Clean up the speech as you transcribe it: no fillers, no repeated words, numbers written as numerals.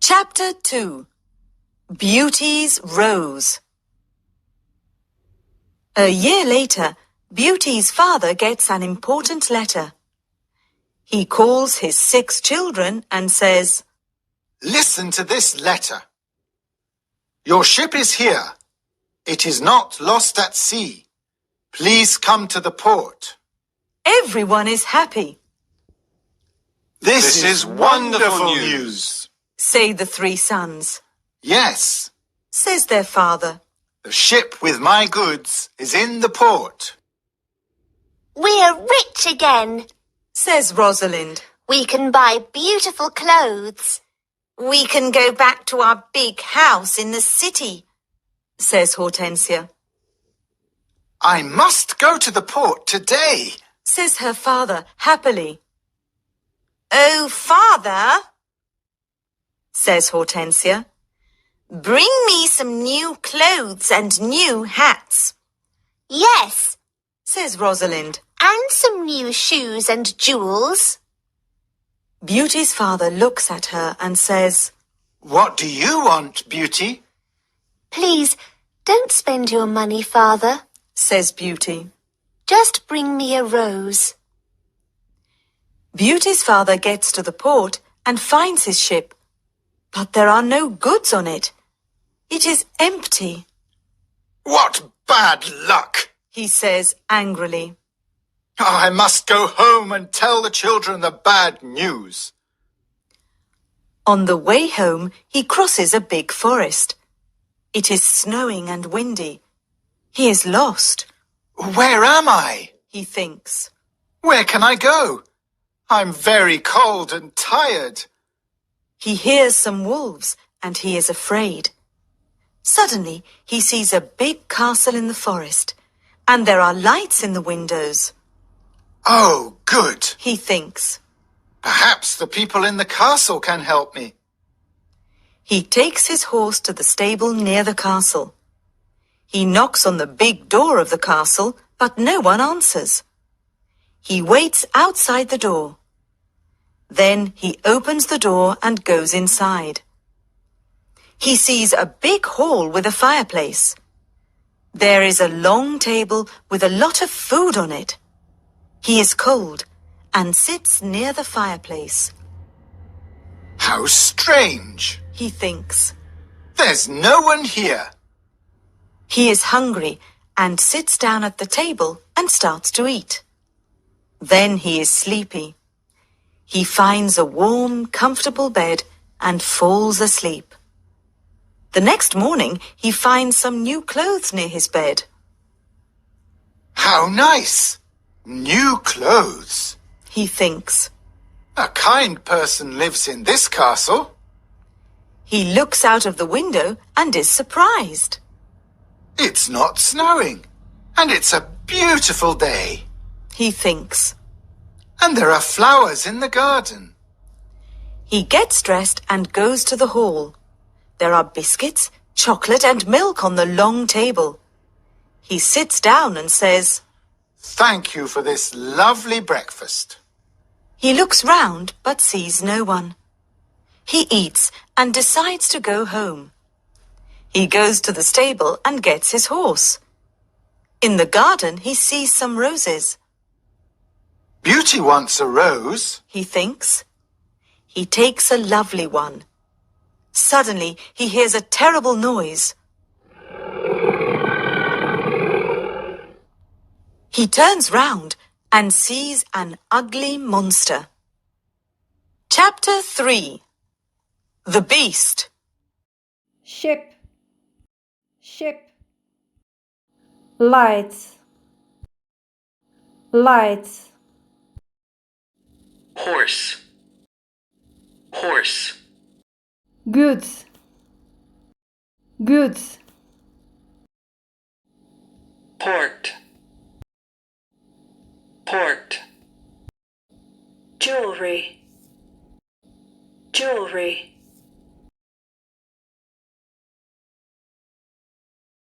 Chapter 2. Beauty's Rose. A year later, Beauty's father gets an important letter. He calls his 6 children and says, "Listen to this letter. Your ship is here. It is not lost at sea. Please come to the port." Everyone is happy, This is wonderful news, say the 3 sons. Yes, Says their father. the ship with my goods is in the port. We're rich again. Says Rosalind. We can buy beautiful clothes. We can go back to our big house in the city, says Hortensia. I must go to the port today. Says her father happily. Oh, father, says Hortensia, bring me some new clothes and new hats. Yes, Says Rosalind. and some new shoes and jewels. Beauty's father looks at her and says, What do you want, Beauty? Please, don't spend your money, father. says Beauty. Just bring me a rose. Beauty's father gets to the port and finds his ship, but there are no goods on it. It is empty, What bad luck! he says angrily. I must go home and tell the children the bad news. On the way home, he crosses a big forest. It is snowing and windy. He is lost, Where am I? he thinks. Where can I go? I'm very cold and tired. He hears some wolves and he is afraid. Suddenly, he sees a big castle in the forest, and there are lights in the windows, Oh, good. he thinks. Perhaps the people in the castle can help me. He takes his horse to the stable near the castle. He knocks on the big door of the castle, but no one answers. He waits outside the door. Then he opens the door and goes inside. He sees a big hall with a fireplace. There is a long table with a lot of food on it. He is cold and sits near the fireplace. How strange. He thinks. There's no one here. He is hungry and sits down at the table and starts to eat. Then he is sleepy. He finds a warm, comfortable bed and falls asleep. The next morning, he finds some new clothes near his bed. How nice. New clothes. He thinks. A kind person lives in this castle. He looks out of the window and is surprised. It's not snowing. And it's a beautiful day. He thinks. And there are flowers in the garden. He gets dressed and goes to the hall. There are biscuits, chocolate and milk on the long table. He sits down and says, Thank you for this lovely breakfast. He looks round but sees no one. He eats and decides to go home. He goes to the stable and gets his horse. In the garden, he sees some roses. Beauty wants a rose. He thinks. He takes a lovely one. Suddenly, he hears a terrible noise. He turns round and sees an ugly monster. Chapter 3. The Beast. Ship, ship. Lights, lights. Horse, horse. Goods, goods. Port, port. Jewelry, jewelry.